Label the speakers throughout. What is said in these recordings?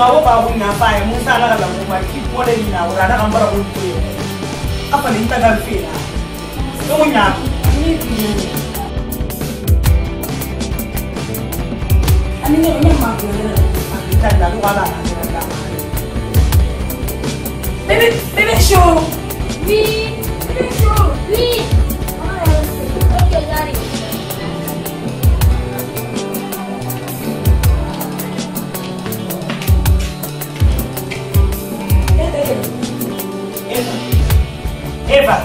Speaker 1: ngawo ba bunya fa ya musa la la mu ma ki ko le ina ora da kambara ko ko apa ni ta gal fi na ko munya ni ani ne ma ko le ta da wala bébé chaud.
Speaker 2: Oui, bébé chaud. Oui. Ok, j'arrive.
Speaker 1: Eva,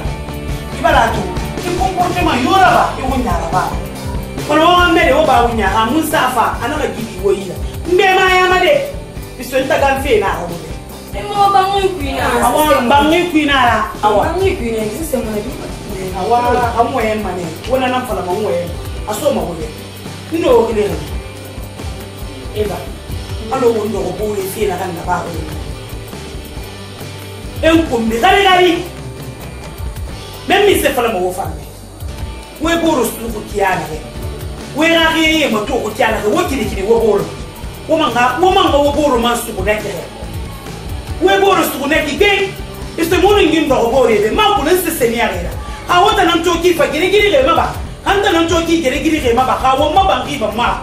Speaker 1: ibarato, que comportement yora ba, e wonya ba. Kono wa mele wo ba wonya, amusafa, anaka gidi wo yira. Mbema ya made. Biso ntaga mfe na ro.
Speaker 2: Emo bangi kuina.
Speaker 1: Awa bangi kuina la. Awa.
Speaker 2: Bangi kuina existe mon avis.
Speaker 1: Awa amwe mane. Wona na fala mamwe. Asoma wo ye. Ndo kile. Eva. Alo wo ndo ko le fe na kan na ba ko. Enkumbe gari gari. Même si c'est pas le mot famille. Où est pour le soutien? Où est la rien, mon tour au tien? Où est-il qui est au bord? Où manga au bord, man, sous le où est pour le soutien qui gagne? Et ce monde est une barre et des mains pour le seigneur. A what an antoki for getting it, Maba. And an antoki getting it, Maba. How Maba give a mark.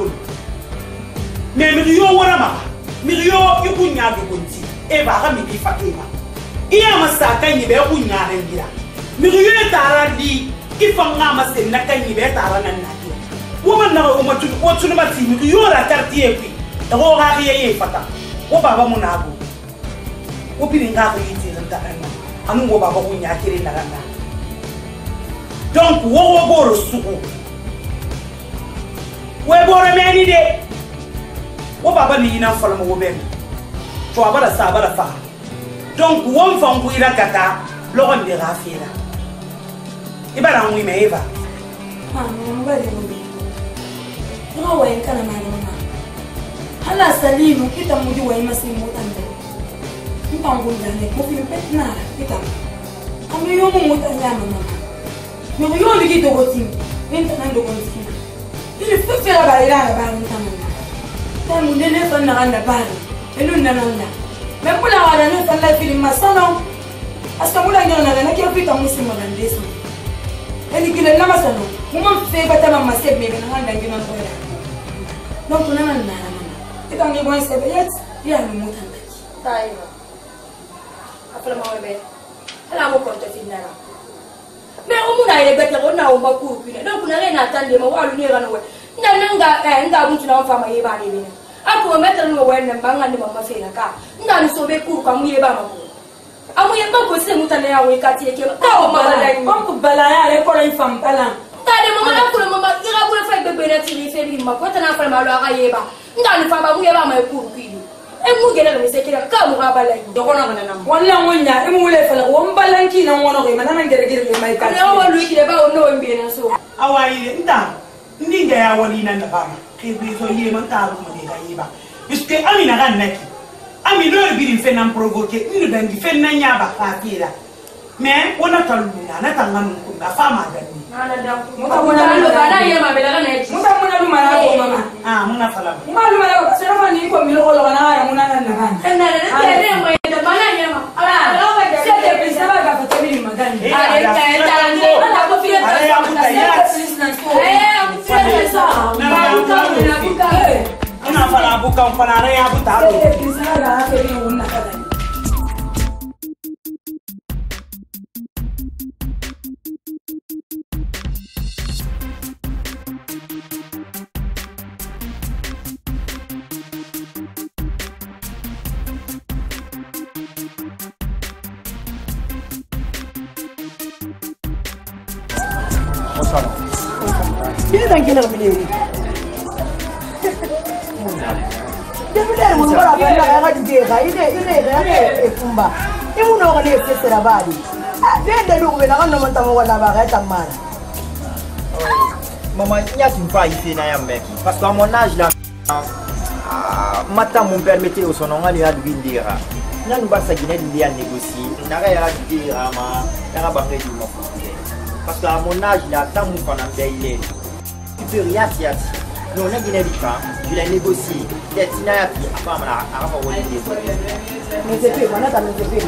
Speaker 1: Memorio Warama. Mirio, you couldn't have a good tea. Eva, I mean, if I came up. Ia masaka ni be kunya ngira miriyo taradi ifanga mase nakani be tarana nati woman na o matu na mati miriyo la tartie pi ro ga ye fata wo baba munago wo bilinga ko yiti ntarana anu wo baba kunya kire na randa donc wo boro suku we boro meni de wo baba ni ina falmo wo ben to abara sa abara fa donc won fam ku ira kata logon de rafira ibara ngwi me Eva
Speaker 2: mbale ngwi no wa enkana mali mama hala salimu kita muji wa imasimu tande mpango ndane ko fi petna kita amri yo mu mutanya mama no yo ndi to goti enta nando goti ili fufela balira ba ntamana tamu nene fanna anda bali enu nananda même pour la randonnée dans la ville masano parce que moi là on a n'a qui a musi magandesa eli kile na masano mama fe bata mama sebe me na handa ngina ngoya donc na na ita ngi bon sebe yet ya ni mutanda taiwa apela mawe ala mo konta finala mais on muna ile bete ona o makuru pine donc na rena tande ma walu ni rana we nga mtu na mfama yeba ni bine ako mettre no wenne banga ni mama fela ka ndani sobe ku kwa muye ba mako amuye ba ko se mutane ya we kati yake ka o mama dai ko bala ya le ko rin fam bala ndani mama na ko mama ira ko fa bebe na tiri fe bi mako tana fa ma lo aga yeba ndani fa ba muye ba ma ku kidi e mu gele me se kira ka mu ga bala do ko na na walla wonya e mu le fela wo mbalanki na wono ko mana na gere gere mai ka na wo lu ki de ba o no mbi na so
Speaker 1: awai nda ndinga ya wali na ndaba biso yé man taru mo de gayiba puisque amina gan naki ami no bi fe nan provoquer une dan di fe nan ya ba fatira mais wona taluna na tangam ko ga fama dani ala da mo ta wona lo bana ye ma bela na ci mo ta mona lu mara ko mama ah mona fala mo lu mara ko se no ni ko mi lo lo na ya mona na kan na de mo de bana ye ma ala lo ba de se de pisa ba ga fa tabi magani ale ta ala ko fi ta ya buta ya una fala buka mpanare ya butalo Dia dah gila begini. Dia benar mengapa benda yang ada ini kumba. Ibu nak ni sesuatu badi. Dia dah dulu benar kan nama tamu wala bagai taman.
Speaker 3: Mama nya timpa ici na ya meki. Parce qu'à mon âge là, maintenant mon père mettait au son nom à lui advindira. Nya nous basa guiné dia négocier. Nara ya dira ma, nara bangé du mo. Parce qu'à mon âge là, tant mon qu'on a payé. Tu peux rien faire. Non, on a Guinée je l'ai négocié. Mais
Speaker 2: c'est plus, on a ta maison.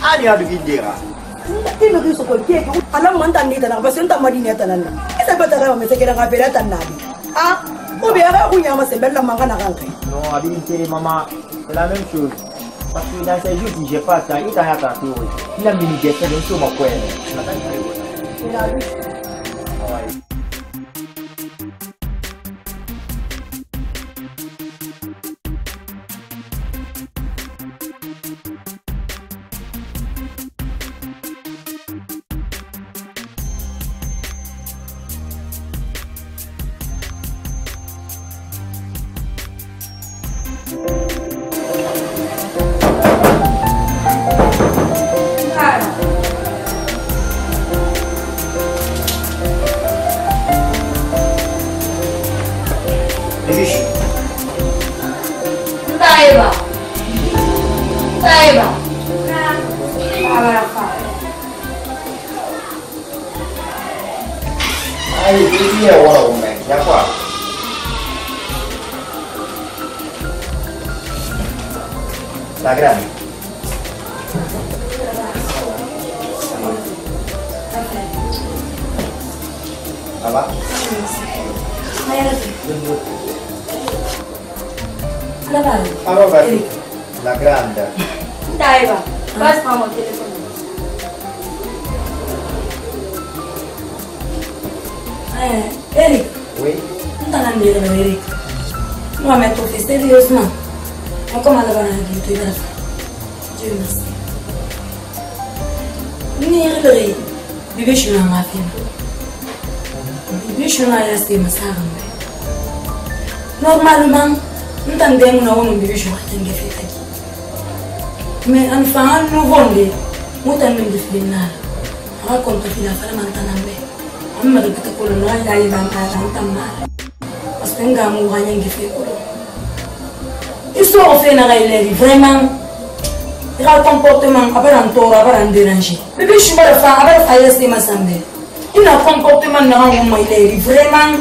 Speaker 3: Ah, il y a de vidéra.
Speaker 2: Il me dit ce qu'on dit. Alors, on t'a dit, parce que t'as mariné ta nana. Et ça peut t'arriver, mais c'est qu'elle a rappelé ta nana. Ah, ou bien, où il y a c'est belle la mangana rentrée.
Speaker 3: Non, habilité, maman, c'est la même chose. Parce que dans ces jours, si j'ai pas le temps, il t'a rien à théorie. Il a mis des faits, bien sûr, mon coin.
Speaker 2: Il a vu.
Speaker 3: La grande. Ça va? Alors, vas-y. La grande.
Speaker 2: Taïba, passe-moi mon téléphone. Eric.
Speaker 3: Oui.
Speaker 2: On t'a demandé de Eric. Moi, mais tu fais sérieusement. Comment la banane tu vas faire? Dieu merci. Ni rien. Bébé, je suis dans ma fille. Bébé, je suis dans la semaine. Normalement, nous t'entendons nous bébé, je suis dans la fête. Mais enfin, nous vendons. Nous t'entendons de filmer. Raconte la femme maintenant. On m'a dit que le noir est allé dans ta mare. Parce que nous avons rien de fait. Ils sont au fait vraiment. Il a un comportement un dérangé. Bébé, je suis pas la femme, il a un comportement il est vraiment.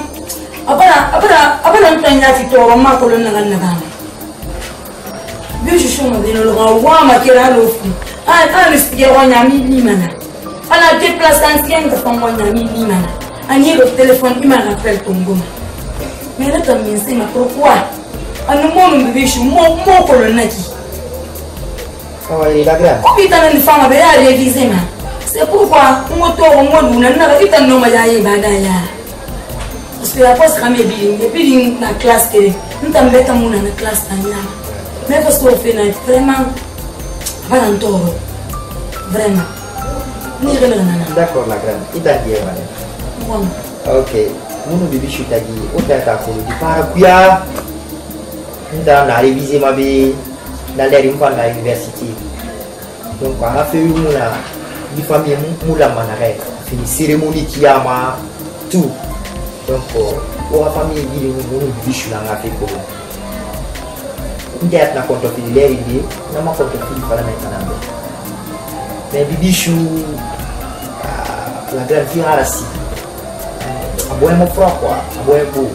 Speaker 2: Je suis le roi, ma kera l'offre. Ah, on a déplacé ancien de ton limana. Le téléphone, il m'a rappelé ton gomme. Mais là, tu m'as dit, pourquoi? On ne bébé, je suis mon colonel.
Speaker 3: Oui, la grande.
Speaker 2: Comment tu as une femme à réviser? C'est pourquoi on m'a dit, on a dit, on a dit, parce que la poste a mis et puis dans la classe, nous avons mis dans la classe. Mais parce qu'on fait vraiment, pas un taureau. Vraiment.
Speaker 3: D'accord, la grande. Il t'a dit, madame. Ok. Mon bébé, je t'ai dit, on t'a dit, par nous avons révisé ma vie dans l'université. Donc, on a fait une famille, une cérémonie qui a tout. Donc, pour la famille, nous avons fait une dette na compte de l'air, nous avons compte de maintenant. Mais Bibichou, la grande fille à la scie. Aboye mon frère quoi, aboye beau.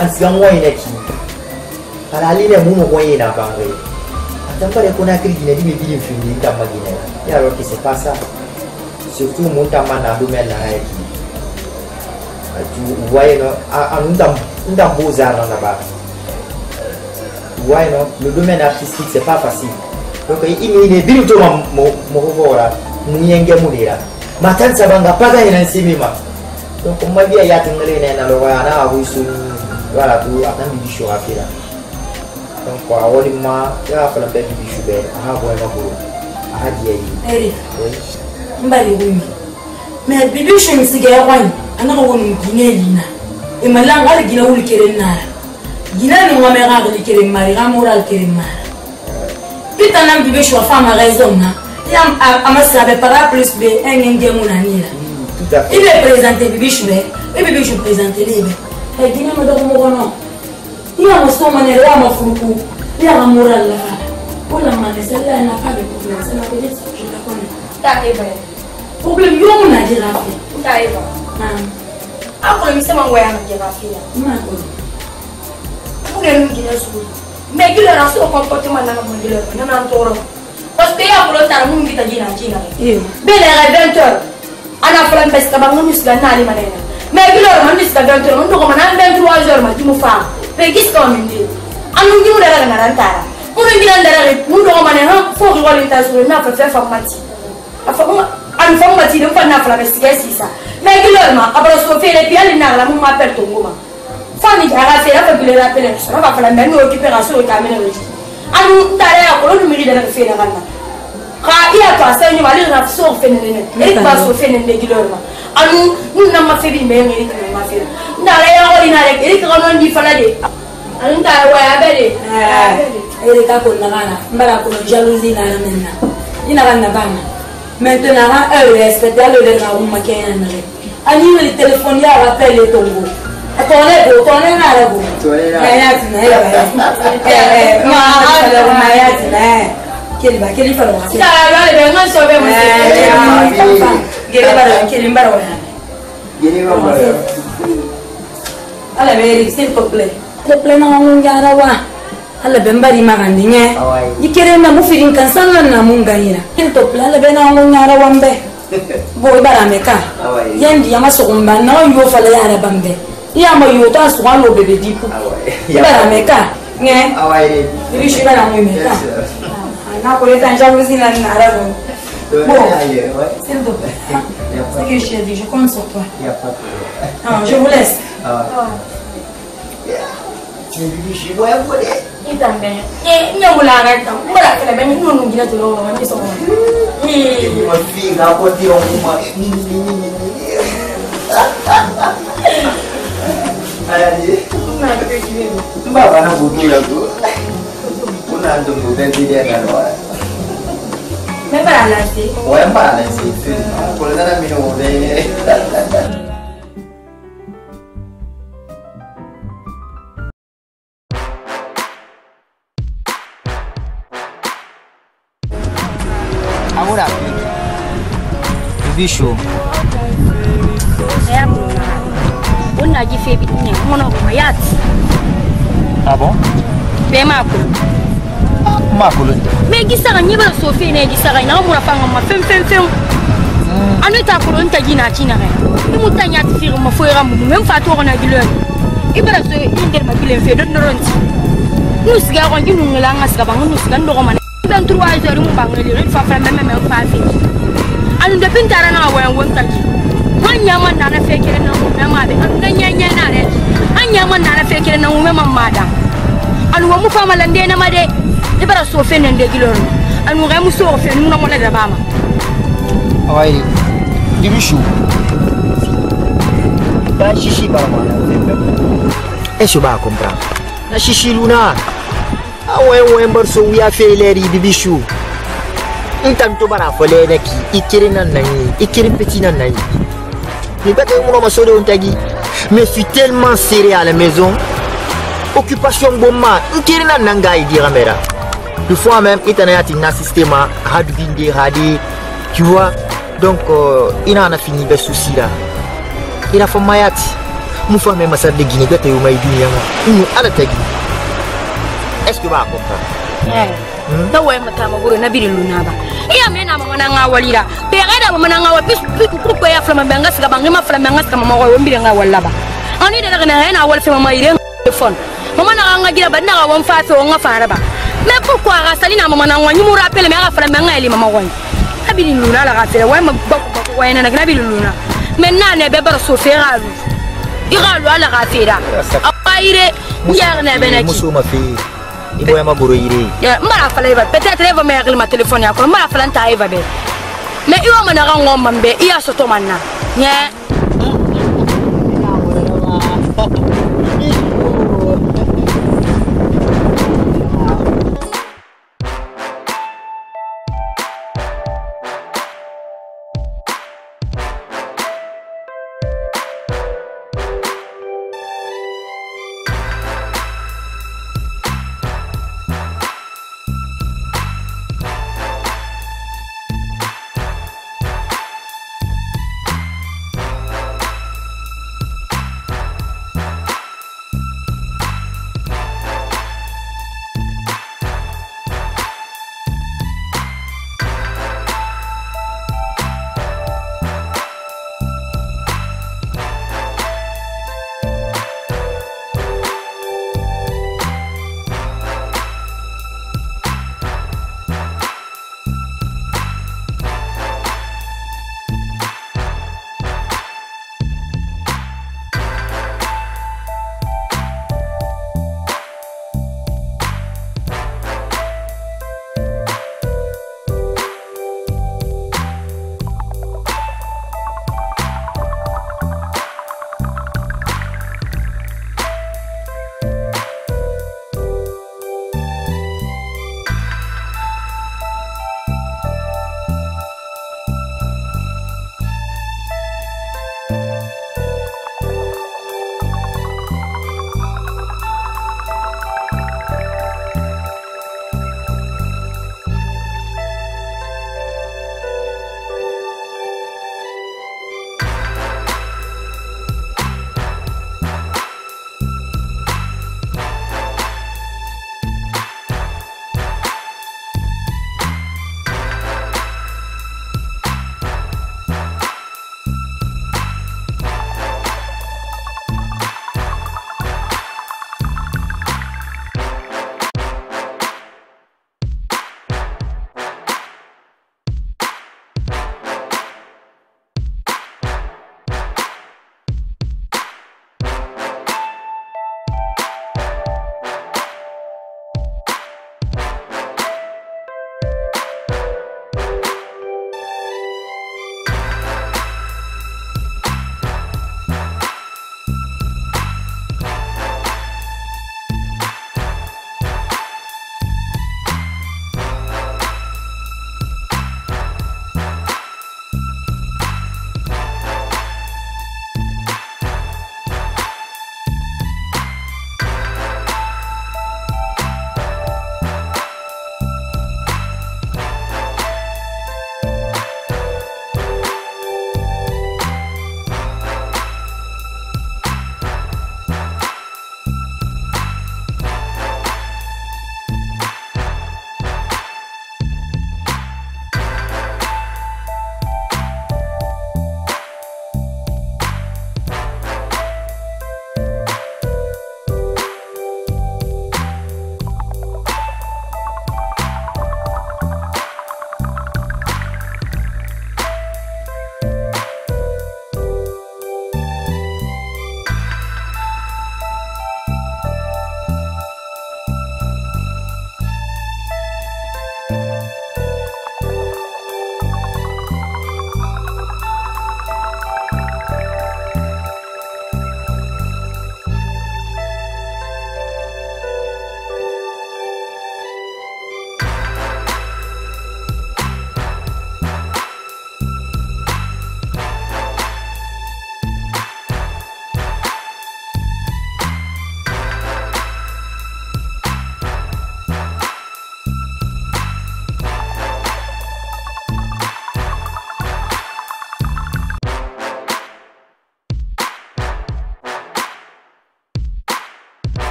Speaker 3: En ce moment il est qui, à la ligne mon moyen n'a pas vrai. Attends pas qu'on a créé une vie bien finie dans ma Guinée. Et alors que c'est pas ça. Surtout mon taman dans le domaine là qui. Vous voyez non, nous avons beaux arts là-bas. Vous voyez non, le domaine artistique c'est pas facile. Donc il est bien tout mon revoir, mon yenga mourir. Maintenant ça va pas gagner un cinéma. Donc on m'a dit il y a une réunion dans le royaume à Wissoul, voilà tout attend du show à faire. Donc quoi, on m'a il a fallu faire du show belle, ah bon ma boulot, ah dieu.
Speaker 2: Eric, mbali wimi. Mais bibi je me suis gagné, ana ko woni Guinée lina. E malang ala Guinée wuli kerenna. Guinée no ngamera ko keren mari, ngamoral keren mari. Pitana bibi je femme raison na. Yam amasa be para plus be engenge munanira. Il est présenté Bibi Chouet, et Bibi Chouet présenté Libre. Et il y a un mot il y a un son manière, il y a un foukou, il y a un moral là. Pour la main, celle-là, elle n'a pas de problème. C'est ma petite soeur, je la connais. T'as vrai. Problème, il y a un dit la fille. T'as vrai. Aku le misema ngoya na jega fia.
Speaker 3: Mako.
Speaker 2: Mune ngina sulu. Mais gilo na so comportement na mo gilo na ntoro. Parce que ya ko ta mu ngita jina jina. Bele ga 20h. Ana fala mbesta ba ngunu sila na ali manena. Mais gilo ma mbesta 20h, ndo ko mana 23h ma timu fa. Pe gis ko mindi. Anu ngimu dara na rantara. Mune ngina dara mu ndo ko manena fo ko wali ta sulu na fa mati. Afa an fa mati do fa na fala bestiga sisa. Mais gilo ma abro so fele pi ali na la mu ma perto ngoma. Fami gara fela fa gilo la pele. Ça va fala men récupération ta mena le. Anu ndara ya ko no mi dara fela kana. Ka iya to asanyo mali na so fenene e ba so fenene gilorma anu nna ma febi me ngiri kana ma fela ndara ya ori na le e ka no ndi fala de anu ndara wa ya bele
Speaker 4: ere ka ko na kana mbara ko jalousie na menna ina kana bana maintenant un respect le na umma kenya na le ani le téléphone ya rappel le tongo atone na la go ya tina ya ma ya tina Keli falo wasi.
Speaker 2: Sala le ngan so be mo.
Speaker 4: Keli mbaro. Ala beri s'il te plaît. Te plaît na ngara wa. Ala bembari magandinye. Ikere na mufirin kansanga na mungaira. S'il te plaît ala bena ngara wa mbe. Boy barameka. Yendi yama sokumba na yo fala yara bambe. Yama yo ta swalo bebe dipu. Barameka. Nge.
Speaker 3: Awai.
Speaker 4: Ibi shiba na mwimeka. Aku lihat jalousie là nara. Bon, s'il te plaît. C'est que je dis, je compte sur toi.
Speaker 3: Il n'y a pas de problème.
Speaker 4: Non, je vous laisse.
Speaker 3: Tu me dis, je vois un peu.
Speaker 2: Itambe. Nyamula ngata. Mbara kala ben nunu ngina to lo ngani so.
Speaker 3: Ma fille, la côté on m'a. Allez. Mbaba na butu ya tu. Kuna ndungu benzidia na loa.
Speaker 2: Me para lansi.
Speaker 3: Oya mbana sisi. Kulana na mino ule. Ahora. Bicho.
Speaker 2: É bom. Ona jife bi ni mono ko yat.
Speaker 3: Ah bon?
Speaker 2: Be mako.
Speaker 3: Mako.
Speaker 2: Me gisara ni ba so fe ne gisara na mo rafa ngam fem. Anu ta ko nta gina china re. Ni mutanya tfir mo foira mo même fa to na gilon. Ibara so inder ma gilen fe dot noronti. Nu siga ko nginu ngala ngas ka bang nu siga ndo ko man. 23h mo bang le fa fa même fa fe. Anu de pintara na wa won taki. Anya man na fekere na mu mama be an ganya na re anya man na fekere na mu mama mada anu wa mu fama lande na made ibara so fe ne de giloro anu ga mu so fe nu na mo le da bama
Speaker 3: Awai dibichu ba shishi ba ma e so ba comprar na shishi luna awe mbar so wiya fe leri dibichu intam to bara fole na ki ikiri nan nani ikiri petit nan nani. Mais je suis tellement serré à la maison. Occupation bomba. Ukirina nanga idira mera. Des fois même il y a un système à hadi. Tu vois. Donc il a fini de soucis là. Il a fait mayat. Mon frère même ça de Guinée que tu as eu dunia. Nous à la tagi. Est-ce que va comprendre?
Speaker 2: Da way mata maguro na biri luna ba iya mena mama na ngawalira be gada mama na ngawa bis ko ya flama benga siga bangi ma flama benga siga mama wa mbiri ngawalla ba ani de na na wal fe mama ire telefon mama na ngagira ba na wa mfa fe nga fara ba me pourquoi ga salina mama na ngwanyi mu rappel me ga flama benga eli mama wani abiri luna la ga fe way ma ba ko way na na biri luna me na ne be bar so fe galu igalu ala ga fe da aire ya na be na ki
Speaker 3: musuma fe Ibu yang mau iri.
Speaker 2: Ya, mara fala iba. Peut-être elle va me régler ma téléphone ya ko. Mara fala nta iba be. Mais iwa mana ga ngomba mbe, iya soto manna. Nya.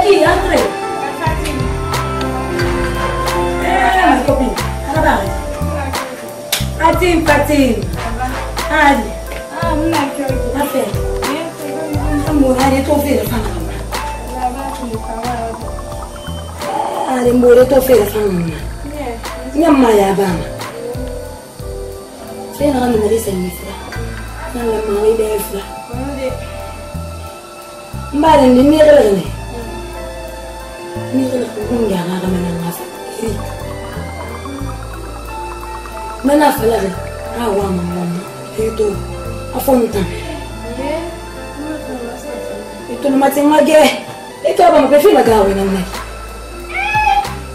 Speaker 4: qui entre? Ma copine. Fatim. Allez. Affaire. Amor, allez, ton frère, femme. Allez, mourir, ton frère, femme. Nyamma ya bama. Sai na ramu nari sanyi fura. Nan la mawai da ya fura. Mbare ni gala ne. Ni gala ko ngi ana ga manan ngasa. Mana fala ga. Awa mama. Eto. Afonta. Itu no matinga ge. Ito ba mo perfil magawe na nai.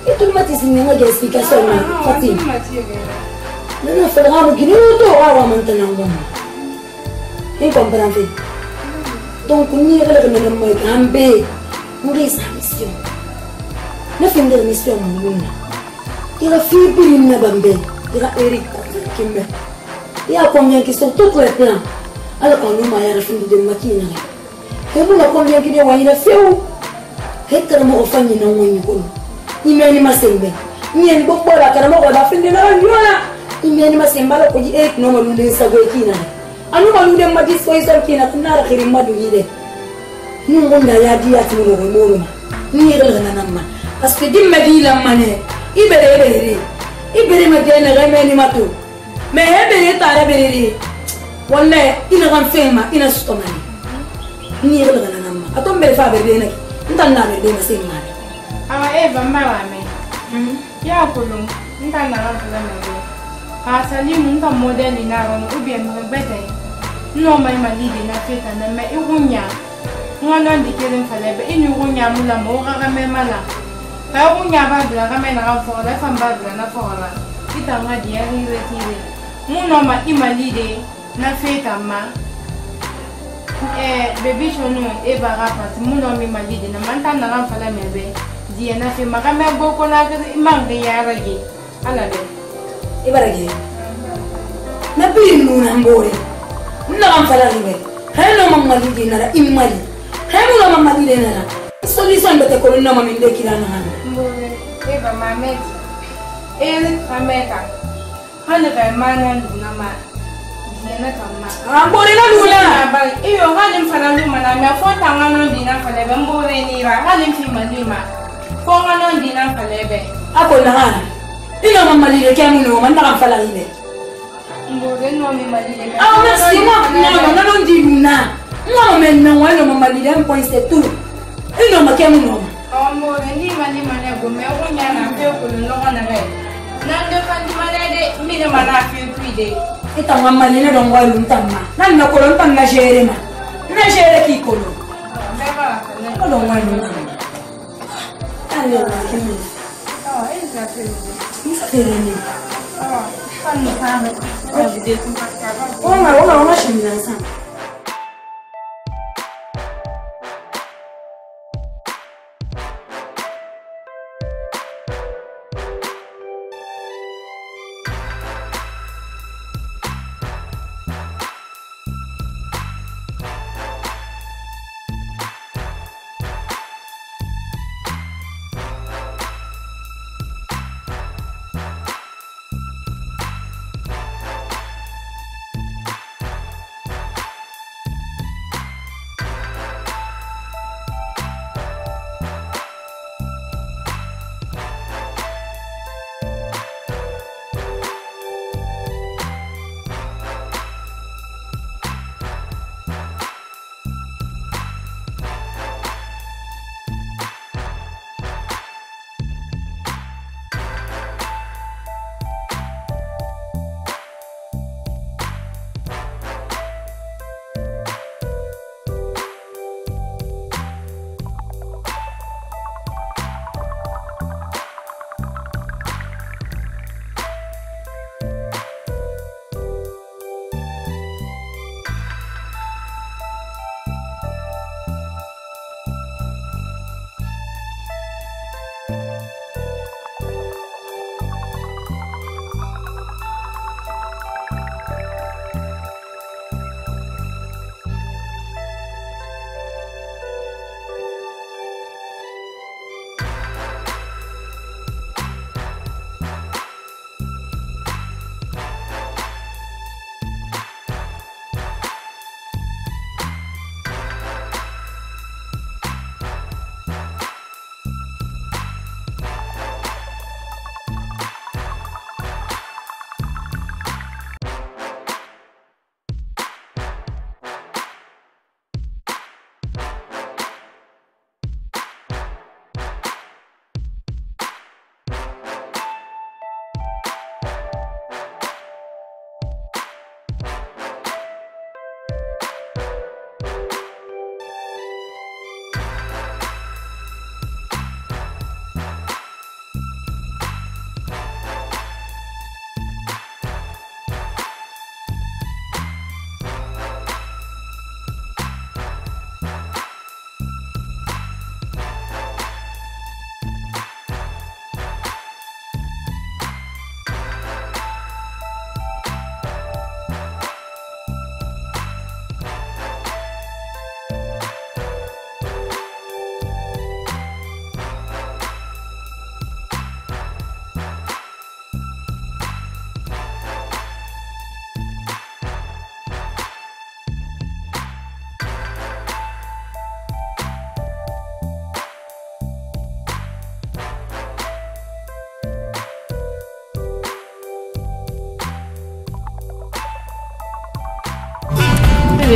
Speaker 4: Itu no matinga nga ge explication na Fatim. Nana fala ga mo ginuto awa mantana ngoma. Ei comprendre. Donc ni gala ga na mai gambe. Muri sa mission. Na fin de mission ngona. Ira fibri na bambe. Ira Eric Kimbe. Ya combien qui sont tous les plans. Alors quand nous m'a ya fin de makina. Hebu na combien qui ne wa ira feu. Hekara mo ofanya na woni ko. Imeni masembe. Nyeni bokora kana mo ba fin de na nyona. Imeni masemba la ko ji ek no mo lunde sa go kina. Anu ma lunde ma dis ko isa kina kunara khiri madu yide. Ni ngonda ya di ya timo ko mo. Ni ira na namma. Parce que dimme di la mane. Ibere ma gene ga meni matu. Me hebere tare bereri. Wallahi ina kan fema ina stomani. Ni ira na namma. Atom be fa be na. Ntanna be de masemma.
Speaker 5: Awa eva mbawa me. Ya kulum. Ntanna la fala me. Ka salimu nta modeli na ron ubi me bete. No mai malidi na feta na me igunya. Ngwana ndikere mfalebe inu gunya mula mo ga me mala. Ka gunya ba bla ga me na ga fo la famba bla na fo la. Kita ngadi ya ri retire. Muno ma imalide na feta ma. Baby chono eba rapati muno mi malide na manta na ran fala mebe dia na fe magame boko la ga imang ya rage ala be
Speaker 4: Ibarage. Na bi nu na mbore. Na ran fala mebe. Hello mamma malide na imali. Hello mamma malide na. Solution bete ko na mama inde kila na hana.
Speaker 5: Mbore eba mameti. Ameka. Hana ga mangan na ma.
Speaker 4: Ambore na lula.
Speaker 5: Iyo halim fana luma na me fo tangano dina falebe mbore ni ra halim fi malima. Fo ngano dina falebe.
Speaker 4: Ako na hana. Ina mamalile kya muno man na fala ile.
Speaker 5: Mbore no mi malile.
Speaker 4: Ah merci moi na no di luna. Moi men na walo mamalile en point c'est tout. Ina makya muno.
Speaker 5: Mbore ni malima na go me wo nya na pe ko no na re. Nando kandi malade mi na mana fi kuide.
Speaker 4: Ita mama nina dong wa luntama. Nan na kolon tan na jere ma. Na jere ki kolo. Dong wa luntama. Ayo na kimi.
Speaker 5: Entra pelo.
Speaker 4: Sereni.
Speaker 5: Kan ka ha. Hoje de tu ka.
Speaker 4: Ona shimina sana.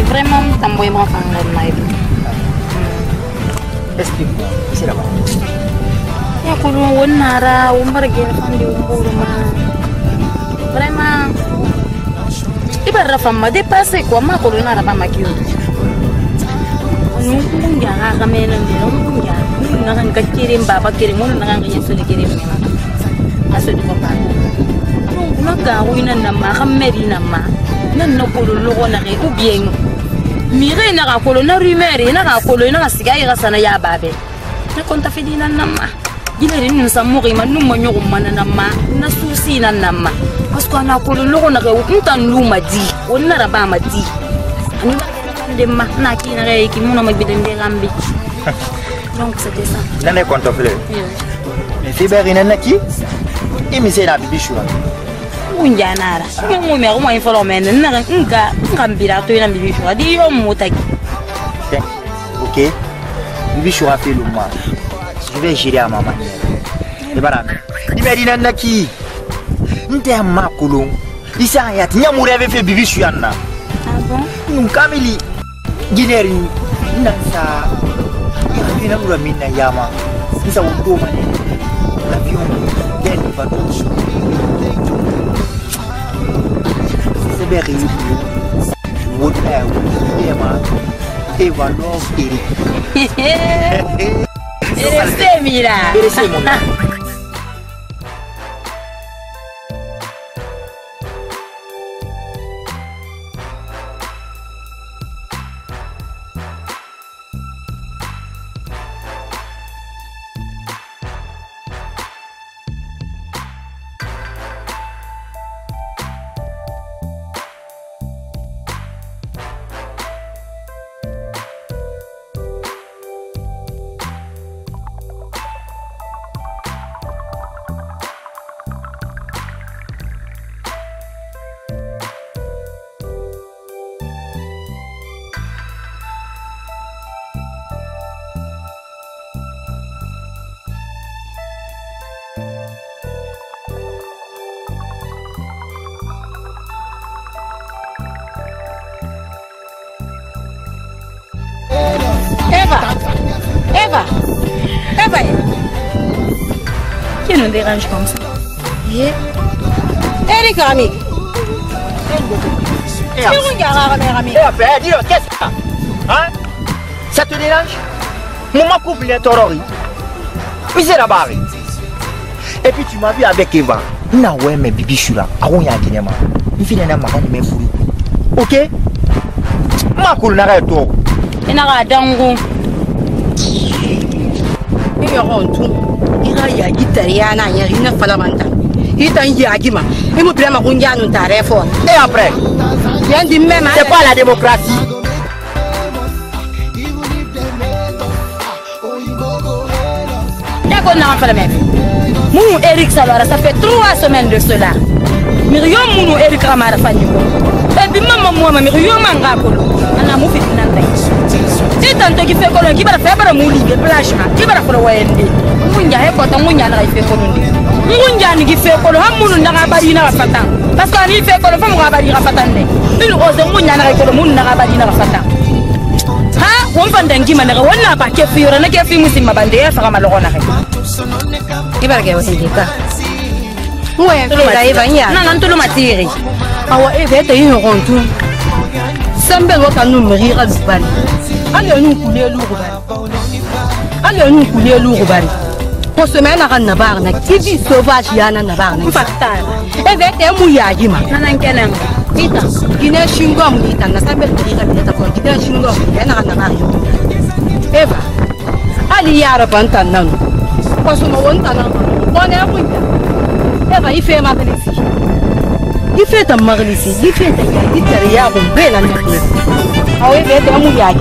Speaker 4: vraiment tamboy mo fangal na ito.
Speaker 3: Explique-moi, c'est là-bas.
Speaker 4: Ya kulungan nara, umbargin fandi umburu man. Vraiment. Ibarra fama dépassé quoi ma kulungan nara ba makiyo. Anu munga ka mena ndiro munga. Munga kan kakirim baba kirim mun nang yesu ni kirim mena. Aso di papa. Munga ka wina na ma kameri na ma. Nan no kulungan ko na ke ubien. Mire na ka kulungan rumeur na ka kulungan na sigai ka sana ya babe. Na konta fedina na ma. Gilere ni samuri man numa nyogo mananama na susi na nama parce que na ko lo na ko ntan luma di onna raba ma di ani ba de ma na ki na re ki muna magbidende gambi donc c'était ça
Speaker 3: Nane konto fle mais fiberi nana ki imi c'est la bibi shura
Speaker 4: unja nara mo me ko info men na ngambira to ina bibi shura di yo mutaki
Speaker 3: OK bibi shura fait le moi je vais gérer à ma manière. Et voilà. Il m'a dit Naki. N'était ma coulon. Il s'est arrêté. Il y a mon rêve fait bibi suyanna.
Speaker 4: Ah bon?
Speaker 3: Nous Camille. Guinée. Nasa. Il y a une mina yama. Il s'est ouvert mané. L'avion. Bien il va tout. C'est bien réussi. What air? Et va l'offrir.
Speaker 4: Eres mira.
Speaker 3: Eres mon
Speaker 4: Eva. Qui nous dérange comme ça?
Speaker 6: Eric, ami.
Speaker 3: Dis-le, qu'est-ce que ça? Hein? Ça te dérange? Mon couple est torori. Oui, c'est la barre. Et puis tu m'as vu avec Eva. Na ouais, mais bibi shura. Aron ya guinema. Il finit na magani me furu. OK? Ma cool na reto.
Speaker 4: Ina ga dangu.
Speaker 6: Il y a un tout. Il y a Italiana, il y a une falamanta. Il y a un yagima. Il me plaît ma gunja nous t'a réforme.
Speaker 3: Et après?
Speaker 6: Viens du même.
Speaker 3: C'est pas la démocratie.
Speaker 4: D'accord, non, pas la même. Mounou Eric Salora, ça fait 3 semaines de cela. Myriam Mounou Eric Ramara Faniko. Et puis maman, moi, Myriam Mangakolo. On a mouffé une année. C'est tant qu'il fait colon qui va faire par mouli, des plages, qui va faire Wendy. Mounia est quand Mounia n'a fait colon. Mounia qui fait colon, Mounou n'a pas dit n'a pas tant. Parce qu'on y fait colon, femme rabadi rafatane. Une rose Mounia n'a colon, Moun n'a pas dit n'a pas tant. Ha, on va dengi manera, on n'a pas qu'à faire, on a qu'à faire Moussima Bandé, faire Malorona.
Speaker 6: Ibarage wasindika. Ouais, Eva nya.
Speaker 4: Non, tout le matériel.
Speaker 6: Awa Eva est une rontu. Sambel waka nous mourir à l'Ubali. Allez, nous couler l'Ubali. Allez, nous couler l'Ubali. Pour ce moment, on a barna. Qui dit sauvage, il y a un barna. Eva est mouillagima.
Speaker 4: Nanan kenan.
Speaker 6: Ita, Guinée Shingom, Ita, Nasabel, Guinée Shingom, Yana Namario. Eva, Ali Yara Pantanan. Parce que on est à Mouya. Eva, il fait ma belle ici. Il fait ta marée ici. Il fait ta guitare, il belle en Afrique. Ah oui, il fait un mouillage.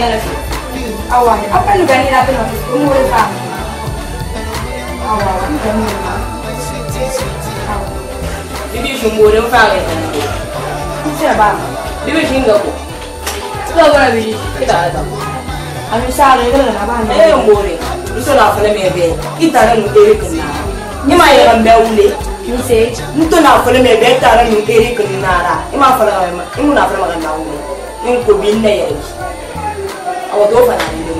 Speaker 6: Ayana fi.
Speaker 2: Awa, apa lu gani na peno? Umur fa. Awa, gani na.
Speaker 6: Bibi shumbore mfanga.
Speaker 2: Kucha ba.
Speaker 6: Bibi shinga ko. Tuwa bana bibi. Kita ada.
Speaker 2: Ami sare gele na ba.
Speaker 6: Mbore. Iso na fele mebe. Kita na ngere kana. Ni ma yera mbewule.
Speaker 2: Nse.
Speaker 6: Nto na fele mebe ta na ngere kana ra. Ima fele ma. Imu na fele ma na ngere. Nko binne yere. Awa do fa na ngere.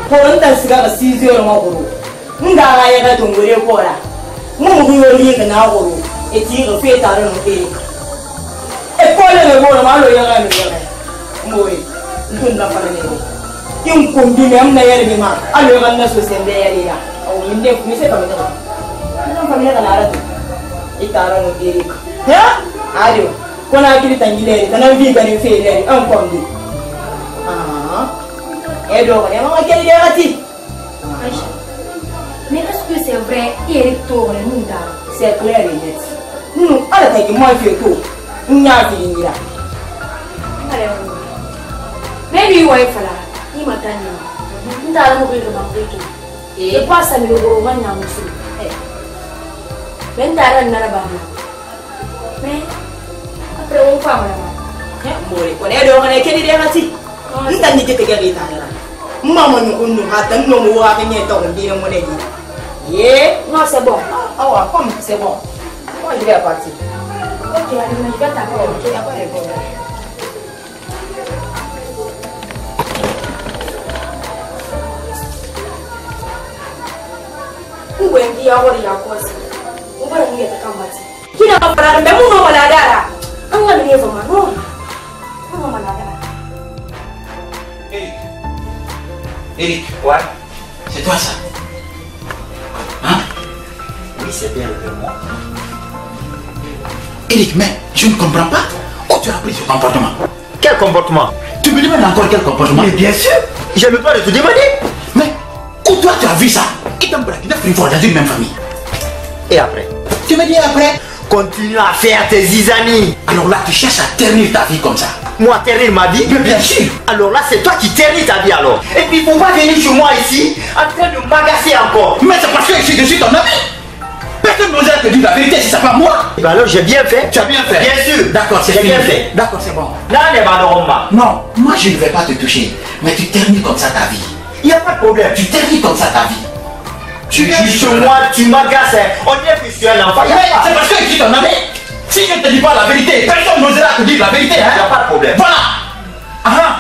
Speaker 6: Ko nta siga ka sizo yo ngoro. Nga ga yera to ngere ko ra. Mu yo li kana ngoro. Eti ko fe ta na ngere. E ko le ngoro ma lo yera mi yera. Mbore. Nto na fele mebe. Yung kumbine am na yere bi ma alo kan na so sembe yere ya o minde mi se ka mi ta na famille ka lara tu itara no diri ya adio kona kiri tangile kana vi ga ni fe le an kombi edo ko ne ma kiri ya ati
Speaker 2: Aisha. Mais est-ce que c'est vrai Eric tourne nous da?
Speaker 6: c'est clair et net nous ala ta ki mo fi to nya fi ni ya
Speaker 2: Maybe wife fala. Matanya. Ndala mo kwelo mangwito. E pasa mi logoro manya musu. Bendara nara ba. Me. Apre un fama na.
Speaker 6: Mbore ko ne do ko ne kedi de ati nta ni te ga ita na mama no unu hata no mo wa kenye to ndi mo ne ni ye
Speaker 2: Non, c'est bon.
Speaker 6: awa comme c'est bon moi je vais partir.
Speaker 2: Ok, allez, je vais t'appeler.
Speaker 6: Ok, après bon.
Speaker 2: Ngwendi ya hori ya kosi. Ngora ni ya takamati. Kina mafara mbe muno maladara. Anga ni yezo mano. Muno maladara.
Speaker 7: Eric, ouais. C'est toi ça? Hein?
Speaker 3: Oui, c'est bien moi.
Speaker 7: Eric, mais je ne comprends pas. Où tu as pris ce comportement?
Speaker 3: Quel comportement?
Speaker 7: Tu me demandes encore quel comportement?
Speaker 3: Mais bien sûr, j'ai le droit de te demander.
Speaker 7: Mais où toi tu as vu ça? Et t'as braqué 9 frivoles dans une même famille.
Speaker 3: Et après?
Speaker 7: Tu me dis après?
Speaker 3: Continue à faire tes zizanies.
Speaker 7: Alors là, tu cherches à ternir ta vie comme ça.
Speaker 3: Moi, ternir ma vie?
Speaker 7: Mais bien sûr.
Speaker 3: Alors là, c'est toi qui ternis ta vie alors. Et puis, il ne faut pas venir chez moi ici en train de m'agacer encore.
Speaker 7: Mais c'est parce que je suis ton ami. Personne n'osera te dire la vérité si c'est pas moi.
Speaker 3: Et ben alors, j'ai bien fait.
Speaker 7: Tu as bien fait.
Speaker 3: Bien sûr.
Speaker 7: D'accord, c'est
Speaker 3: J'ai
Speaker 7: fini.
Speaker 3: bien fait.
Speaker 7: D'accord, c'est bon.
Speaker 3: Là, les Madoroma.
Speaker 7: Non, moi je ne vais pas te toucher. Mais tu ternis comme ça ta vie.
Speaker 3: Il n'y a pas de problème.
Speaker 7: Tu ternis comme ça ta vie.
Speaker 3: Tu viens chez moi, tu m'agaces. On dirait que je suis un enfant.
Speaker 7: Mais c'est parce que je suis ton ami. Si je ne te dis pas la vérité, personne n'osera te dire la vérité.
Speaker 3: Il n'y
Speaker 7: Hein?
Speaker 3: a pas de problème.
Speaker 7: Voilà. Ah,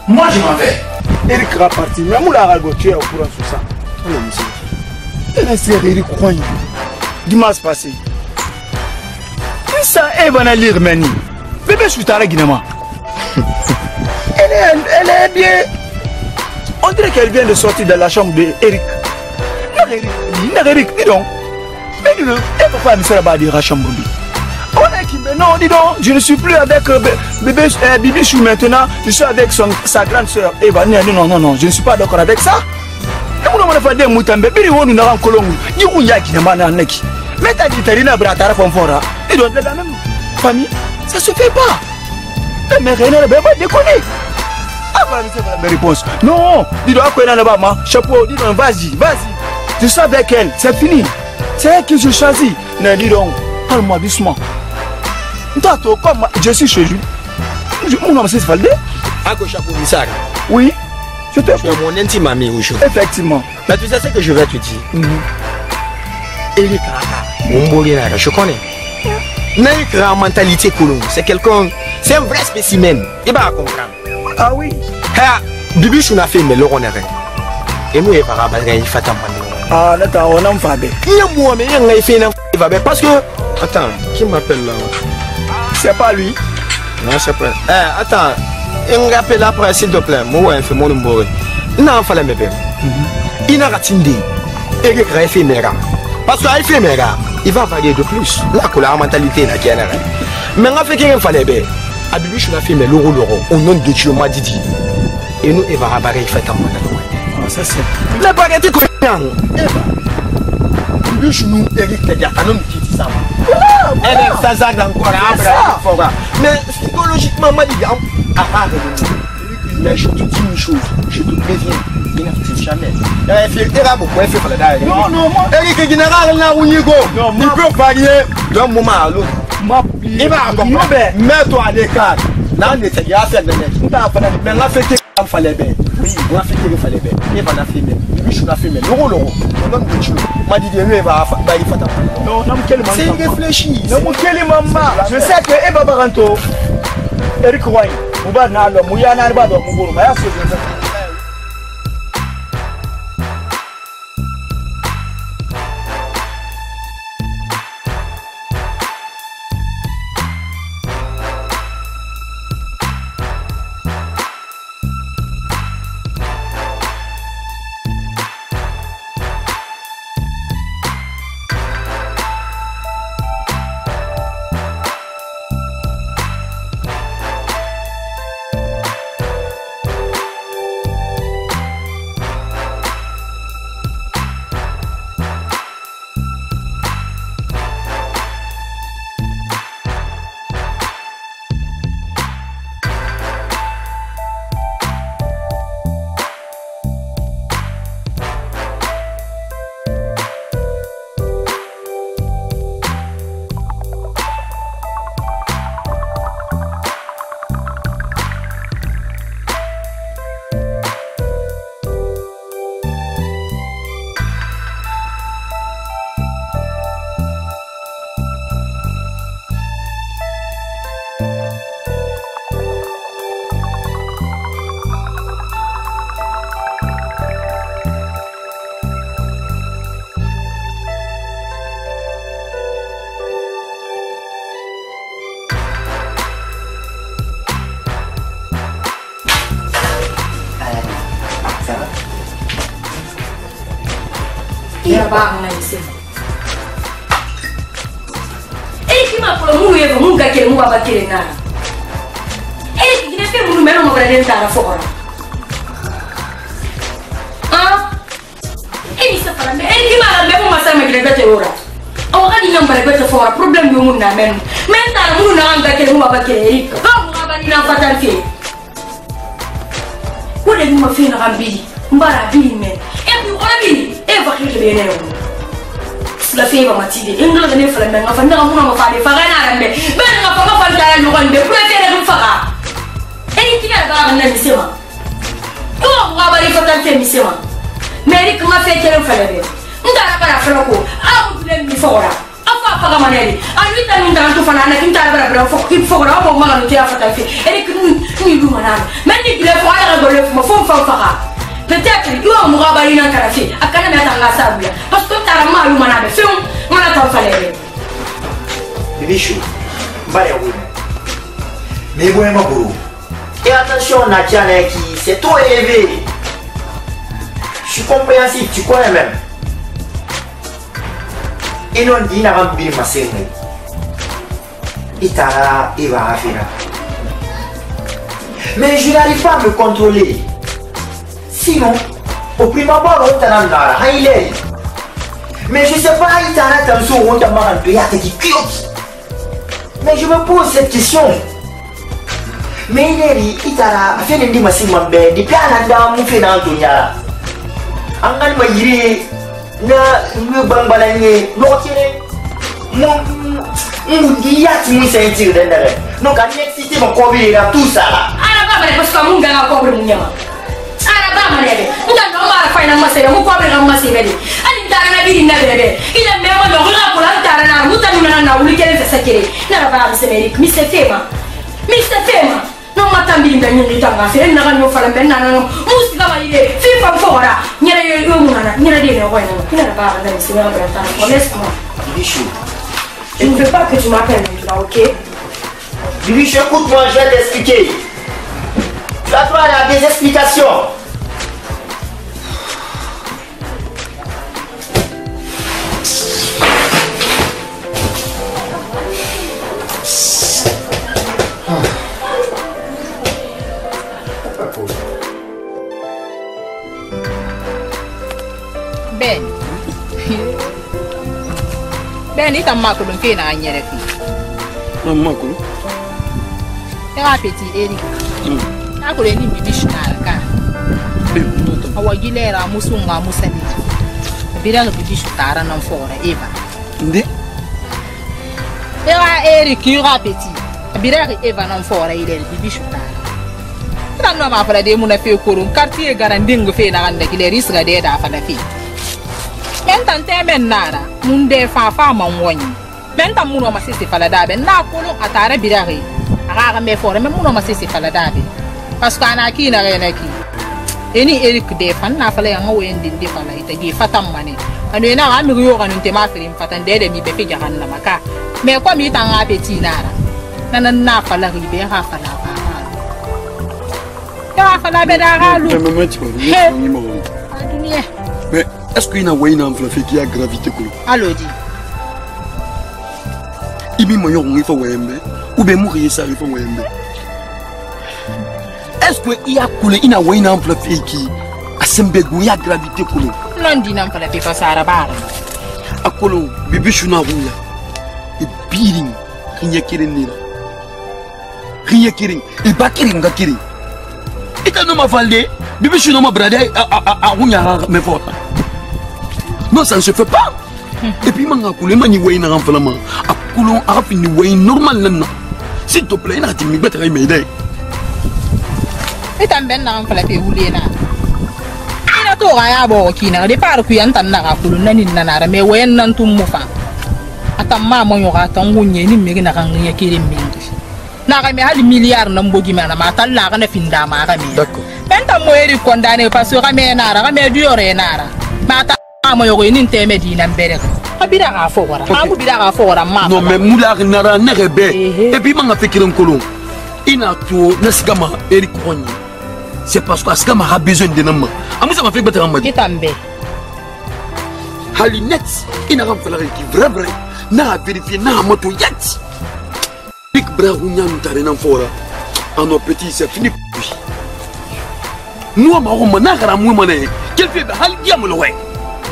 Speaker 7: moi je m'en vais.
Speaker 8: Eric va partir. Mais moi, la tu es au courant sur ça. Elle est sérieux, croyez. Dimanche passé. Ça, elle va lire Meni. Bébé, je suis à la Guinema. Elle est bien. On dirait qu'elle vient de sortir de la chambre d'Eric. Non, Eric, dis donc. Mais dis donc, elle ne peut pas me faire de la chambre. Non, dis donc, je ne suis plus avec bébé Bibi Chou maintenant, je suis avec sa grande soeur Eva. Non, je ne suis pas d'accord avec ça. Mais t'as dit Tarina Bratara Fonfora, et donc de la même famille, ça se fait pas. Mais rien ne va pas déconner. Ah, voilà, c'est la réponse. Non, dis donc, chapeau, dis donc, vas-y. Je suis avec elle, c'est fini. C'est elle qui je choisis. Mais dis donc, parle-moi doucement. Toi, comme je suis chez lui, mon nom c'est Faldé. Oui, je te
Speaker 3: Tu es mon intime ami aujourd'hui.
Speaker 8: effectivement.
Speaker 3: Mais tu sais ce que je vais te dire. Eric Raka, je connais. Eric Raka, mentalité colon, c'est quelqu'un, c'est un vrai spécimen. Il va comprendre.
Speaker 8: Ah oui.
Speaker 3: Bibi Chou n'a fait mais l'on est. Et nous, il va rabattre, il fait un
Speaker 8: Ah, là, on a fait.
Speaker 3: il y a moi, mais il y a fait un parce que. Attends, qui m'appelle là?
Speaker 8: C'est pas lui.
Speaker 3: Non, c'est pas. Attends, il me rappelle après, s'il te plaît. Moi, je fais mon numéro. Il n'a pas fait mes pères. Il n'a pas tindé. Eric a fait mes gars. Parce qu'il fait mes gars, il va varier de plus. Là, que la mentalité là qui est là. Mais on a fait qu'il fallait bien. À Bibi, je l'ai fait mes l'euro. Au nom de Dieu, m'a dit. Et nous, il va rabarrer, il fait un mandat.
Speaker 8: Ça, c'est.
Speaker 3: La baguette est cognante. Bibi, je nous, Eric, t'as dit, un homme qui dit ça. Elle est ça encore. Mais psychologiquement, m'a dit,
Speaker 8: Mais je te dis une chose, je te préviens, il n'affecte jamais. Non, moi. Eric Général, là où il peut varier d'un moment à l'autre. Il va comprendre. Mets-toi à l'écart. Là, on était à faire de l'aide. Mais là, fait qu'il fallait bien. Oui, on a fait qu'il fallait bien. Il va la filmer. Lui, je l'ai filmé. L'euro. On donne le chou. M'a dit, il va faire ta part. Non, c'est réfléchi. Non, quel est maman? Je sais que Eba Baranto, Eric Roy, Moubana, Mouyana, Albado, Moubou, Maya, c'est
Speaker 4: Bang na isi. Kima pula mulu ya kamu gak kira mu abakire na. Gina fe mulu meno mo grade ntara fora. Ini separa me. Kima la me mo masa me grade bete ora. Awa kadi nyam bare bete fora problem yo mun na men. Men tara mulu na gak kira mu abakire. Ba mo abani na fatan fi. Ko de mo fi na gambi. Mbara bi me. Bi ora bi. Va que le viene la feva matide ingla ne fala nga fa nga mo fa de fa na rambe ben nga fa ta no ngande pour que le fa ti ga ba na misema to nga ba ri fa ta te misema meri kuma fe tere fa le nga ra fa ko a mo le mi fora afa fa ga maneli a lui ta nda to fa na kinta ra bra fo ki fo ra mo ma no ti fa ta fe ni du manana men ni le fo ala go le mo fo fa peut-être il va mourir à une carafe à quand même à la sable parce que tu as mal ou malade film on a tant fallu
Speaker 3: Bichou balé oui mais bon ma bourou et attention Natiana qui c'est trop élevé je suis compréhensif tu connais même et non dit n'a pas bien ma sœur itara et va faire mais je n'arrive pas à me contrôler. Sinon, au premier abord, on t'a dit, mais je ne sais pas, il t'a dit, on t'a dit, mais je me pose cette question. Mais il t'a fait une dimension de paix, depuis à la dame, on fait dans le Tonya. En Allemagne, il y a un bambalanier, il y a tout le monde. Donc, à l'excité, mon corps, il y a tout ça. Ah, parce que mon gars a compris. Araba manebe nda ndo mara faina masere mu ko be masere de ani tara na biri na bebe ila me mo ndo ra ko la tara na muta nuna na uli kele fesakere na raba msemeri Mr. Fema no matambi nda nyingi tanga fe na ganyo fala ben na no musika ma ile fi fa fora nyere yo munana nyere de ne ko ina raba na msemeri na brata ko laisse-moi Bichou je ne veux pas que tu m'appelles maintenant, ok? Bichou, écoute-moi, je vais t'expliquer. Tu as droit à des explications.
Speaker 6: Ben ita makulu nke na anyere ki.
Speaker 8: Na makulu.
Speaker 6: E wa petit Eric. Aku le ni bibi shunara ka. Awa gilera musunga musani. Bira ga bibi shutara nan fora Eva.
Speaker 8: Ndi?
Speaker 6: Eva eri kira petit. Bira ga Eva nan fora ile bibi shutara. Tan no ma fala de muna fe kurun quartier garandingo fe na ganda gile risga de da fala fe. Men tan temen nara munde fa man woni. Men tan muno ma sisi fala da be na kulun atare bira ga. Aga me fora men muno ma sisi fala da be. Parce que ana ki na rena ki eni Eric de fan na fala yang wen din de fala ita gi fatam mane anu ena ami yo kan nte ma filim fatan de mi be fi jahan na maka me ko mi ta nga peti nara nanan na fala ri be ha fala ba ya fala be da ga lu
Speaker 8: Mais est-ce qu'il y a une enfant qui a gravité cool?
Speaker 6: Allo di
Speaker 8: Ibi mo yo ngi fa wembe ou be mourir ça fa wembe. Est-ce qu'il y a une enfant qui a semblé qu'il y a gravité cool?
Speaker 6: Non di nan fala pe fasara bara
Speaker 8: Akolo bibi shuna huya e biring kinya kirenira kinya kiring e bakiring ga kiring ita no ma falde bibi shuna ma brade a huya me fota non ça ne se fait pas et puis manga kule mani wayna ram falama akolo a fini way normal nan s'il te plaît na timi betra me dai
Speaker 6: ita ben nan fala pe hulena to ga ya bo kina de par ku yan tan na ga kulun nan na na me wen nan tum mu fa atamma mo yo ga tan gunye ni me na kan ya kirim mi na ga me hali milliard nan bogi me na ma tan la ga na finda ma ga me
Speaker 8: d'accord
Speaker 6: ben tan mo eri condamné parce que ga me na ra ga me du yore na ra ma ta mo yo ni te me di nan bere ko bida ga fo wara ha bida ga fo wara ma
Speaker 8: non mais moula na ra ne rebe et puis manga fekiren kolon ina to nasigama eri konyi. C'est parce que Askama a besoin de nous. Ça m'a fait battre en mode. Halinet, il n'a pas fallu qui vrai, n'a vérifié, n'a moto yet. Big Brahounia nous t'a rien fora. En nos petits, c'est fini. Nous, on m'a dit, on quel fait Halgiamoloé.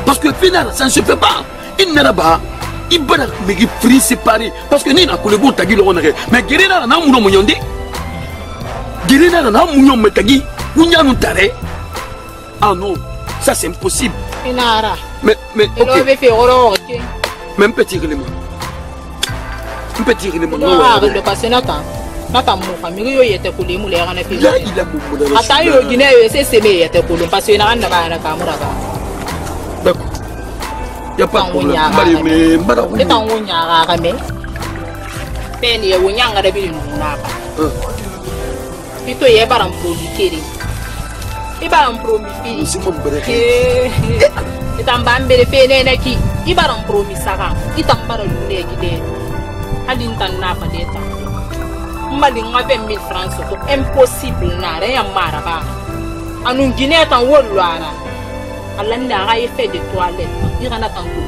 Speaker 8: Parce que final, ça ne se fait pas. Il n'a pas. Il va me free séparé. Parce que nous, on a collé bon tagi le honoré. Mais Guérina n'a pas mon yondé. Guérina n'a pas mon metagi. Ah non, ça c'est impossible. Mais ok. Même petit élément. Un petit élément. Non,
Speaker 6: le passé Nathan. Nathan, mon famille, il était pour les moulins en effet.
Speaker 8: Là, il a beaucoup de
Speaker 6: Attends, il Guinée, c'est sémé, il était pour le passé n'a rien à la caméra.
Speaker 8: D'accord. Il n'y a pas de problème. Mais
Speaker 6: c'est un ouïa à ramer. Penny, a ouïa à la ville. Plutôt, il y a pas un produit. Ibaran promi fi itamba mbere pene na ki ibaran promi saka itambara lule gide adin tan na fa deta mbali ngabe 1000 francs ko impossible na re ya mara ba anun gine tan wolwana alanda ga effet de toilette irana tan ko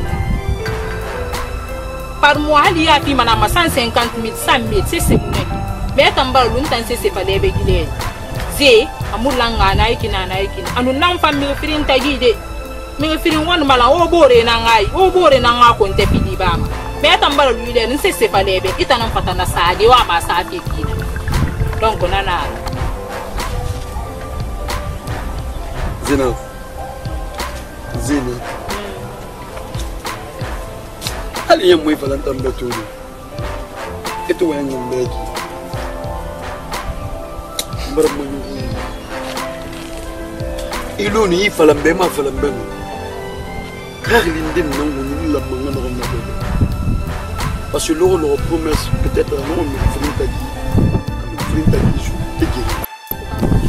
Speaker 6: par mois ali ya fi mana 150 000 100 000 c'est mune mais tambara lun tan c'est fa lebe gide ze amulanga na ikina anu nan fam mi firin tagide mi firin wan mala o bore na nga ko nte pidi bama me tambara luile ni se falebe itana fatana saade wa ma saade kina donc nana
Speaker 8: zina hali yamwe falanta mbetudo eto wanya mbeki il y a falambé ma falambé car l'indé non on la manga dans ma tête parce que leur promesse peut-être non mais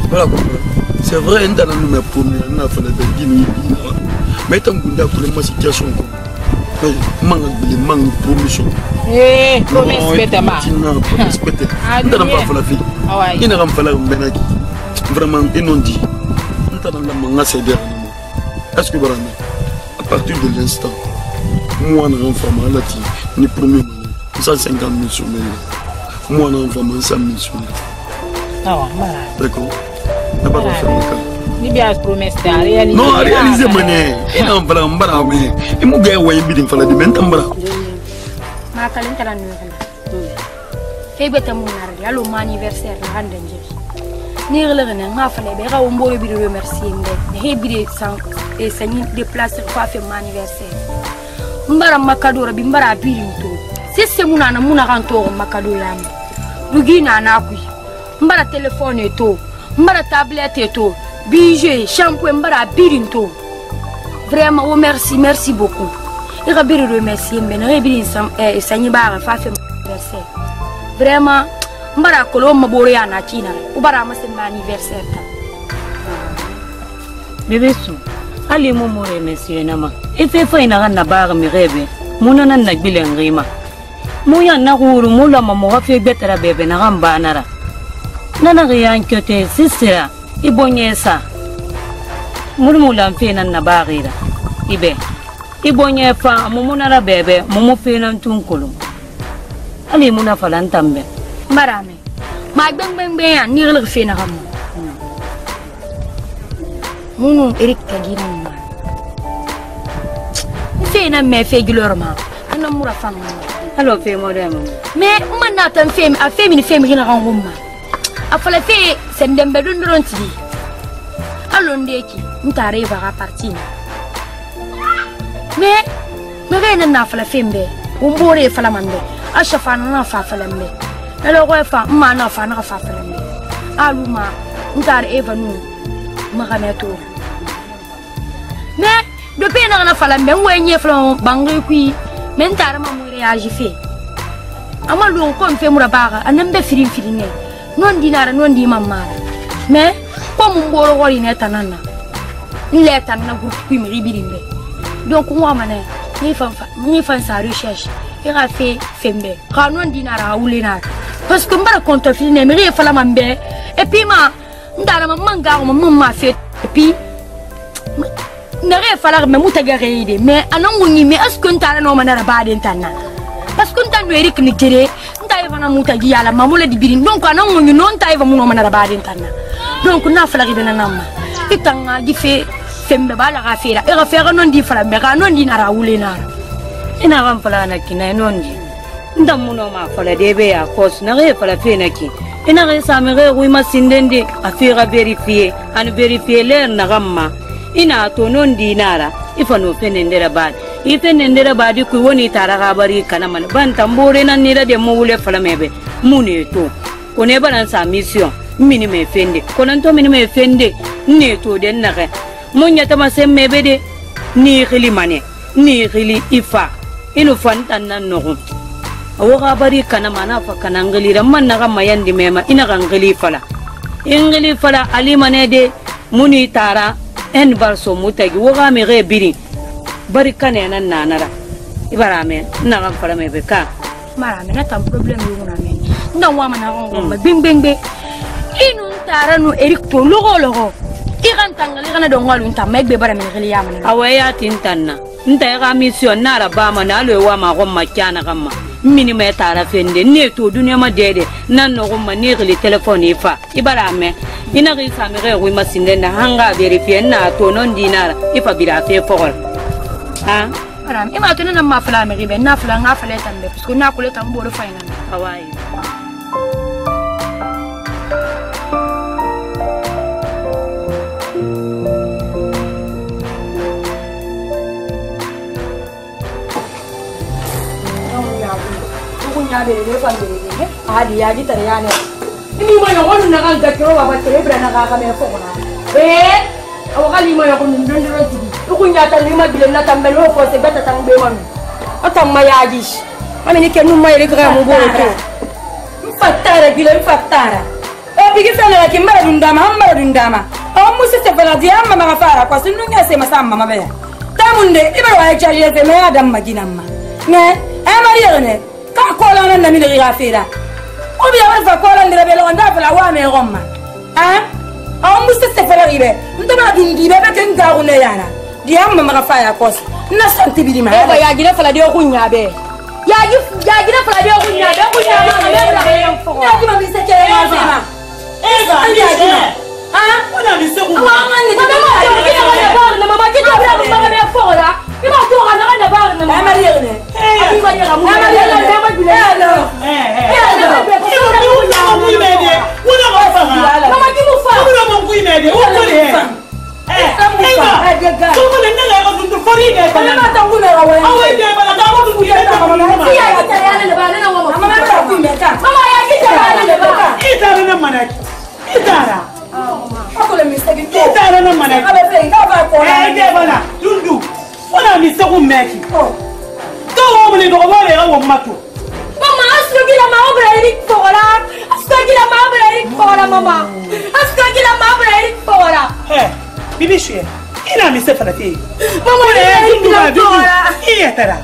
Speaker 8: voilà c'est vrai on a nous promis on a fait la Guinée mais tant qu'on a pour ma situation manga les mangue promission
Speaker 6: promesse bêtement
Speaker 8: promesse bêtement on n'a pas fait la vie il n'a pas fait la benaki vraiment ils n'ont dit est-ce que à partir de l'instant moi on a un femme là ni premier 150 000 sur moi on a un femme 100 000 sur d'accord n'a pas fait le cas
Speaker 6: ni bien promesse à réaliser
Speaker 8: non à réaliser mané il n'a pas l'embara mais il m'a gagné ouais bidding fallait de même tambara
Speaker 9: ma kalen kala ni kala febe tamu nar ya lo anniversaire na hande nje
Speaker 4: ni relerne nga fale be ga womboro bi remercier mbe he bi san e sani déplacer fa fait mon anniversaire mbara makadora bi mbara birinto sisse muna kan to makado yami lugina na ku mbara téléphone to mbara tablette to bijou shampoo mbara birinto vraiment oh merci beaucoup et ga bi remercier mbe na bi sani ba fa fait mon anniversaire vraiment mbara kolo maboro ya na china ubara mase ma anniversaire ta
Speaker 10: bebesu ali mo mo remercier na ma ife fa ina na ba mi rebe muna nan na bilen rima mo ya na guru mo la ma mo fa betara bebe na gamba nara nana ga yan kyote sisira ibonyesa murmu la mfe nan na ba gira ibe ibonye fa mo muna ra bebe mo fe nan tunkulu ali muna falan tambe
Speaker 4: marame ma beng ya ni rele fe na gamba munu erik tagina ma fe na me fe gilorma ana mura fam
Speaker 10: alo fe modem
Speaker 4: me umana tan fe a fe mi fe mi gina gamba afala fe sendembe dundronti alo ndeki ntare va ga parti me ga na afala fe mbe umbore fala mande ashafa na fa fala mbe alo ko fa ma na fa fala mbe aluma ntare eva nu magameto mais depuis na fala mbe wenye fala bangi kui mentara ma mu réagi fait ama lu ko mfe mura baga anembe firin ne non dinara non di mamma mais ko mu mboro wori ne tanana ile tanana groupe kui mi ribirinde donc moi mané ni fan sa recherche il a fait fembe ka non dinara wulina parce que mbara compte fil ne mi fala mambe et puis ma ndara manga ma fait et puis nare fala me mutagare ide mais anangu ni me est-ce que ntara no manara baden tanna parce que ntando erik ni kere ntai vana mutagi yala mamule di birin donc anangu ni non tai va muno manara baden tanna donc na fala ide na namma itanga di fe fembe bala ga fera e ga fera non di fala me ga non di nara wulena
Speaker 10: ina wan fala na kina non di ndam muno ma fala debe ya kos na re fala fe na ki ina ga sa me ga wi masindende afira vérifier an vérifier l'air na gamma ina to non dinara ifano fenendera bad ifenendera badi ku woni taraga bari kana man ban tambore nan nira de mowule fala mebe mune to kone balan sa mission mini me fende konan to mini me fende ne to den naga munya tama semmebe de ni khili mane ni khili ifa inu fantan nan no awoga bari kana mana fa kana ngali ramman naga mayandi mema ina gangali fala ingili fala ali mane de muni tara en barso mutagi woga me re biri bari kane nan nanara ibarame na gam fara me beka
Speaker 4: marame na tam problem yu na me nda wa mana ngomba bing inu tara no erik to logo ikan tangali kana do ngalu nta megbe bara me gili yamana
Speaker 10: awaya tintanna nta ga mission nara ba mana lo wa ma gomma kana gamma mini me tara fende ne to dunya ma dede nan no gomma ne gili telephone ifa ibarame ina gi sa me re wi masinde na hanga verifier na to non dinara ifa bira fe fogol ha
Speaker 4: aram ima to na ma fala me ribe na fala nga fala tambe parce que na ko le tambo do fayna
Speaker 10: awai
Speaker 4: de le fa de ne adi ya di tare ya ne ni mo yo wonu na kan ga kiro ba tere bra na ga ka me fo na o ga li mo yo ko ndon do ti ku nya ta ni ma bile na tambe lo ko se beta tan be man o tam ma ya ji ami ni ke nu ma ire ga mo bo to fatara bile fatara o bi ki fela ki mara dundama o mu se fela di amma ma fara ko sinu nya se ma samma ma be tamunde ibe wa ya charge se me adam ma ginamma ne e mari ne ka kola nan nami de gafira o bi awar fa kola ndira be lo nda fa wa me gomma o musta se fera ribe ndama dundi be ken ga une yana di amma ma fa ya kos na santi bi di ma e ya gina fa la de kunya be ya gina fa la de kunya be kunya ma be be ya di ma bi se kere ma ma ya gina
Speaker 1: ona mi se ku
Speaker 4: wa ngani ba ma ya gina ma ba na ma ki to bra ma be fo la ni ma to ga na ba na ma mari ne abi ma ya mu mama ki mu fa
Speaker 1: ku meki to wo mule do wo le wo mato
Speaker 4: mama aslogi la maobra erik fora aslogi la maobra erik fora mama aslogi la maobra erik fora
Speaker 1: bibi shwe ina mi se fara fi
Speaker 4: mama erik fora
Speaker 1: iya tara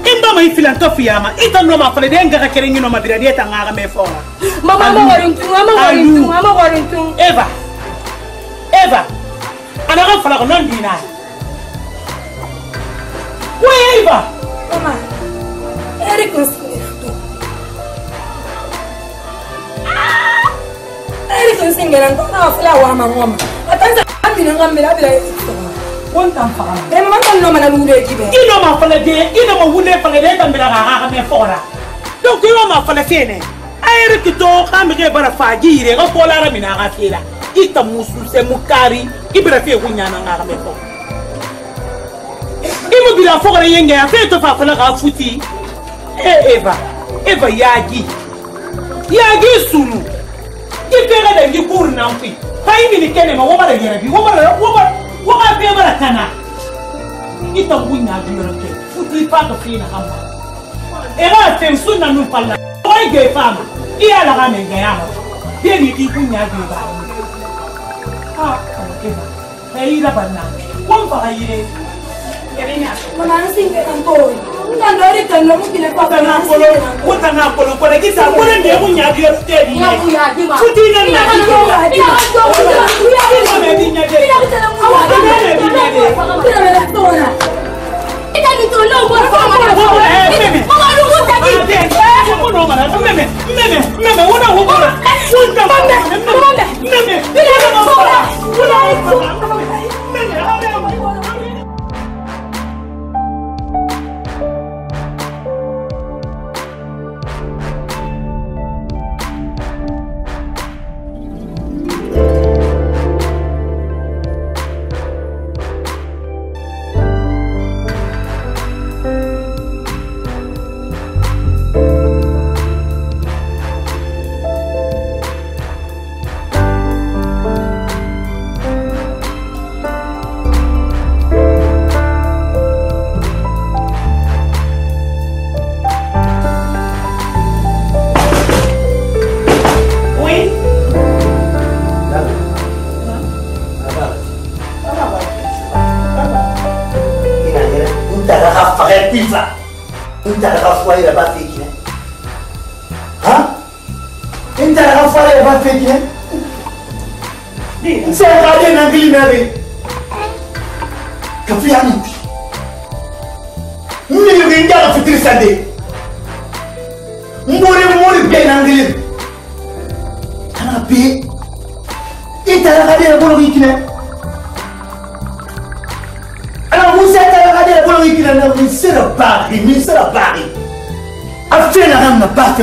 Speaker 1: imba mai filantofi yama ita no ma fale denga ka kere ngino ma birade ta ngara me fora
Speaker 4: mama warintu
Speaker 1: Eva ana kan fala ko non dina Eva
Speaker 2: mama Eric Nsingeranto na fala wa mama atanza andi ngambira bila wontam fala mama tan no mana lule jibe
Speaker 1: ino ma fala de ino ma wule fala de tambira ga me fora donc ino ma fala fene Eric to kamige bara fajire ko pola ra mina ga fela ita musu se mukari ibra fe kunyana nga me fora imu bila fora yenge ya fe to fa fala ga futi Eva yagi sunu ifera da ngi kurna mpi kai ni kene ma wobara yerabi wobara be bara kana ita bunya jiro ke futi pa to fina hamba era tem sunna nu palla oi ge fama iya la ga menga ya ma be ni di bunya ge ba Eva kai ra banna kon fa yire
Speaker 2: mama Nsingeranto ndandori tanlo mukile kwa
Speaker 1: utana polo kwa kisa pole ndiye kunyadio tedi futina na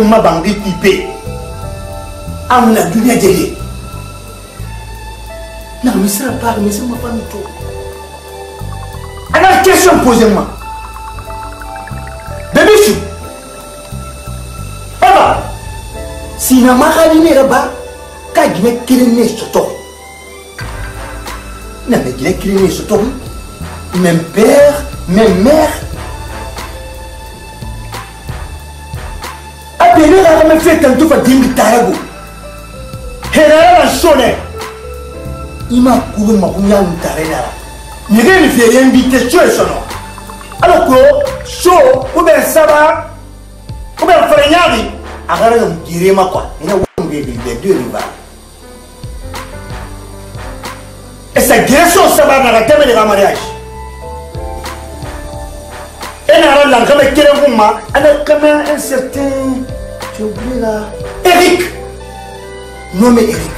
Speaker 8: ma bangi type amna dunia jeli na misra par mais c'est ma famille tout ana question posez moi bébé chou papa si na makali ne raba ka gine kirine soto na me gine kirine soto même père même mère Beni ga me fait tanto fa dingi tarago. Hera la sone. Ima kubu makunya ntarena. Ni ga mi fait invitation sono. Alors que show ou ben saba ou ben frenyadi agara ngam direma kwa. Ina wumbe de deux riva. Et ça gresso saba na teme de mariage. Et na la ga me kere kuma ana comme un certain j'ai oublié là. Eric. Nommé Eric.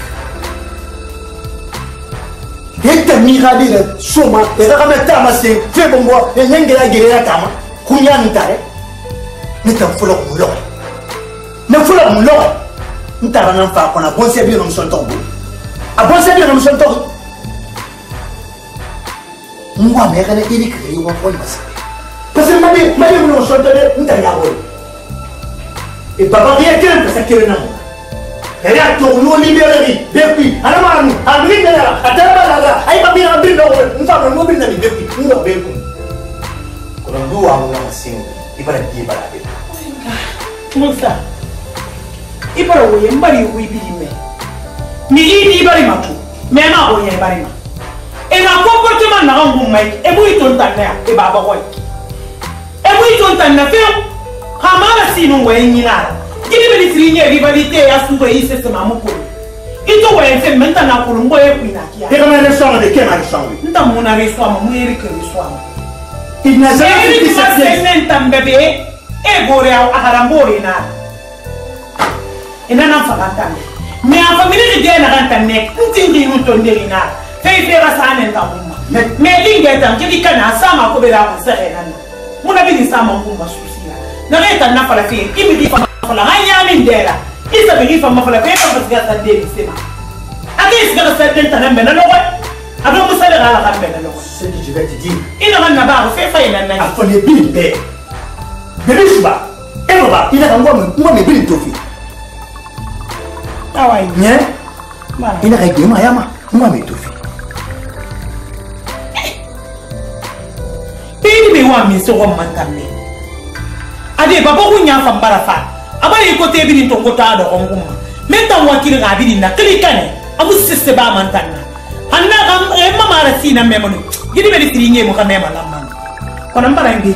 Speaker 8: Et t'as mirabé le soma. Et là, quand t'as amassé, fais bon bois. Et n'y a pas de guerre à ta main. Kounia n'tare. Ne t'en faut le moulon. Ne faut le moulon. N'tara n'en fa qu'on a bon servir dans son tombeau. A bon servir dans son tombeau. Moi, mais quand Eric, il va pas le passer. Parce que ma vie, nous sommes n'tara y'a et papa rien qu'un parce que non elle a tourné libéré depuis alors on a mis là à table là aïe papi on a mis là on va nous bien depuis nous va bien
Speaker 3: Orang dua aku nak sing. Ibarat dia pada dia.
Speaker 1: Musa. Ibara wo yembari wo ibiri me. Mi ini ibari matu. Me ma wo yembari ma. E na comportement na ngum mai. E bu iton tanna e baba wo. E bu iton tanna fe. Kamara sinu wo nyina. Gidi be litrinye rivalité ya suko ise sema muko. Ito wo yense menta na kulumbo e kuina kia.
Speaker 8: Et comment les soins de quel mari sont oui?
Speaker 1: Nta muna reswa ma mu eri ke reswa ma.
Speaker 8: Il n'a jamais fait
Speaker 1: cette pièce. Nta mbebe e gore au akarambore na. Ina na fakantane. Me a famille de na kantane. Ntingi nuto nderina. Fei fera sana nta mumma. Me lingeta ngidi kana sama ko bela ko serena. Muna bi sama ngumba susila. Na reta na fala fe kimi di fala hanya min dera. Isa bi fa ma fala fe ka basga sa de sema. Ake isga sa de tana mbena no wa. Ado musala ala ka mbena no.
Speaker 8: Ce que je vais te dire.
Speaker 1: Ina manna ba fe fa ina na.
Speaker 8: Afone bi be. Bebe suba. E baba, ina ka ngwa me bi tofi.
Speaker 1: Awai.
Speaker 8: Nye? Ina ka gema yama. Ngwa me tofi.
Speaker 1: Pini be wa mi so wa mantame. Ade baba ku nya fa mbarafa. Abari ko te bi ntongo ta do nguma. Menta wakiri ga bi na klikane. Amu sisse ba mantanna. Anna kam e mama ra sina memono. Gidi be di trinye mo ka mema lamman. Kono mbara ngi.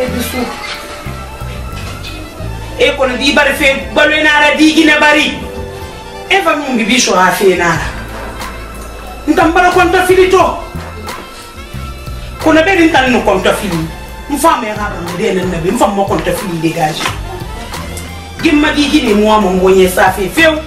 Speaker 1: E kono di bare fe balwe nara di gina bari. E fa mungi bisho ha fe nara. Ntambara konta filito. Kono be din tan no konta fili. Mfame ga ba de nan nabi mfam mo konta fili dégage. Gimma di gini mo mo ngonye sa fe feu.